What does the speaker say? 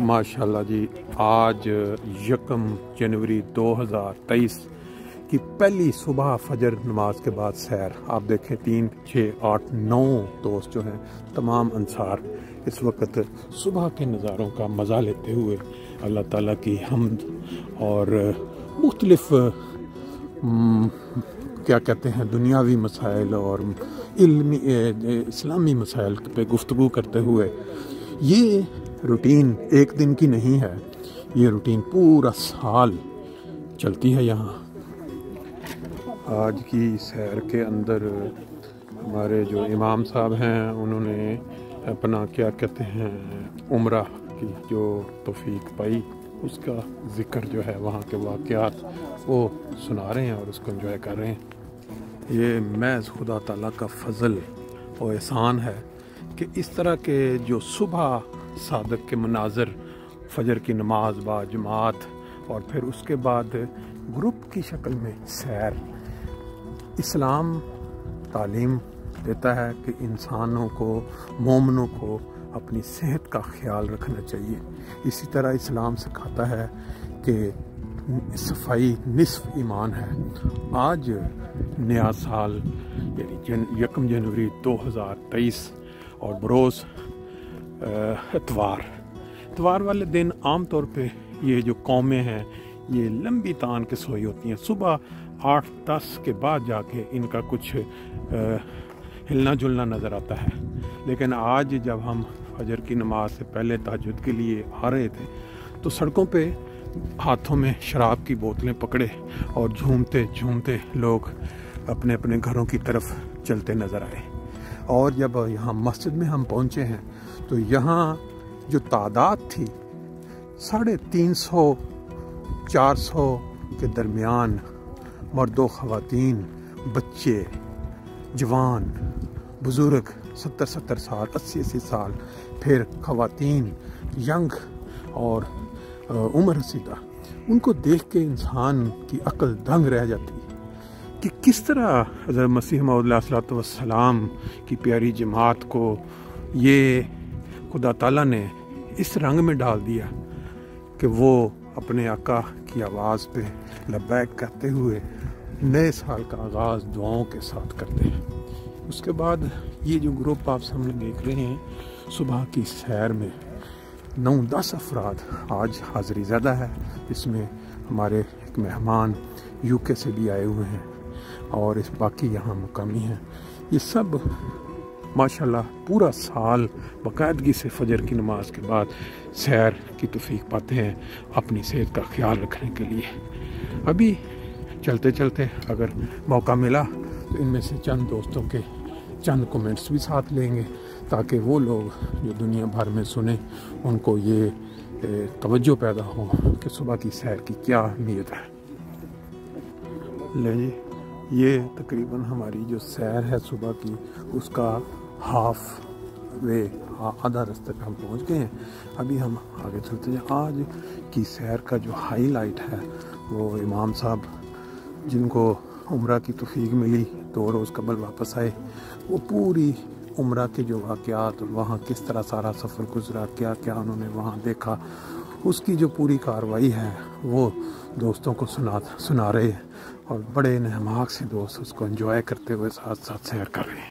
माशाल्लाह जी, आज 1 जनवरी 2023 की पहली सुबह फजर नमाज के बाद सैर। आप देखें 3, 6, 8, 9 दोस्त जो हैं, तमाम अंसार इस वक्त सुबह के नज़ारों का मज़ा लेते हुए अल्लाह ताला की हम्द और मुख्तलिफ क्या कहते हैं दुनियावी मसाइल और इल्मी इस्लामी मसाइल पे गुफ्तगू करते हुए, ये रूटीन एक दिन की नहीं है, ये रूटीन पूरा साल चलती है। यहाँ आज की सैर के अंदर हमारे जो इमाम साहब हैं, उन्होंने अपना क्या कहते हैं उम्रा की जो तौफीक पाई, उसका ज़िक्र जो है वहाँ के वाक़यात वो सुना रहे हैं और उसको एंजॉय कर रहे हैं। ये महज़ खुदा ताला का फ़ज़ल और एहसान है कि इस तरह के जो सुबह सादक के मनाज़र, फजर की नमाज बा जमात और फिर उसके बाद ग्रुप की शक्ल में सैर, इस्लाम तालीम देता है कि इंसानों को, मोमिनों को अपनी सेहत का ख्याल रखना चाहिए। इसी तरह इस्लाम सिखाता है कि सफाई निस्फ ईमान है। आज नया साल यानी 1 जनवरी 2023 और बरोज़ इतवार वाले दिन आम तौर पे ये जो कौमें हैं ये लंबी तान के सोई होती हैं। सुबह 8-10 के बाद जाके इनका कुछ हिलना जुलना नज़र आता है। लेकिन आज जब हम फजर की नमाज से पहले तहज्जुद के लिए आ रहे थे तो सड़कों पे हाथों में शराब की बोतलें पकड़े और झूमते झूमते लोग अपने अपने घरों की तरफ चलते नज़र आए। और जब यहाँ मस्जिद में हम पहुँचे हैं तो यहाँ जो तादाद थी 350-400 के दरमियान, मर्दों, ख़वातीन, बच्चे, जवान, बुज़ुर्ग 70-70 साल, 80-80 साल, फिर ख़वातीन, यंग और उम्र रसीदा, उनको देख के इंसान की अक्ल दंग रह जाती है कि किस तरह हज़रत मसीह मौऊद अलैहिस्सलातु वस्सलाम की प्यारी जमात को ये खुदा ताला ने इस रंग में डाल दिया कि वो अपने आका की आवाज़ पे लब्बैक कहते हुए नए साल का आगाज़ दुआओं के साथ करते हैं। उसके बाद ये जो ग्रुप आप सामने देख रहे हैं सुबह की सैर में 9-10 अफराद आज हाज़िरी ज़्यादा है। इसमें हमारे एक मेहमान यूके से भी आए हुए हैं और इस बाकी यहाँ मुकामी हैं। ये सब माशाल्लाह पूरा साल बाकायदगी से फजर की नमाज के बाद सैर की तौफीक पाते हैं अपनी सेहत का ख्याल रखने के लिए। अभी चलते चलते अगर मौका मिला तो इनमें से चंद दोस्तों के चंद कमेंट्स भी साथ लेंगे ताकि वो लोग जो दुनिया भर में सुने उनको ये तवज्जो पैदा हो कि सुबह की सैर की क्या अहमियत है। ले जी, ये तकरीबन हमारी जो सैर है सुबह की उसका आधा रास्ते पे हम पहुंच गए हैं। अभी हम आगे चलते हैं। आज की सैर का जो हाईलाइट है वो इमाम साहब जिनको उम्रा की तौफीक मिली 2 रोज़ कबल वापस आए, वो पूरी उम्रा के जो वाक़यात और वहाँ किस तरह सारा सफ़र गुजरा, क्या क्या उन्होंने वहाँ देखा, उसकी जो पूरी कार्रवाई है वो दोस्तों को सुना रहे हैं और बड़े नहमाक से दोस्त उसको एंजॉय करते हुए साथ साथ सैर कर रहे हैं।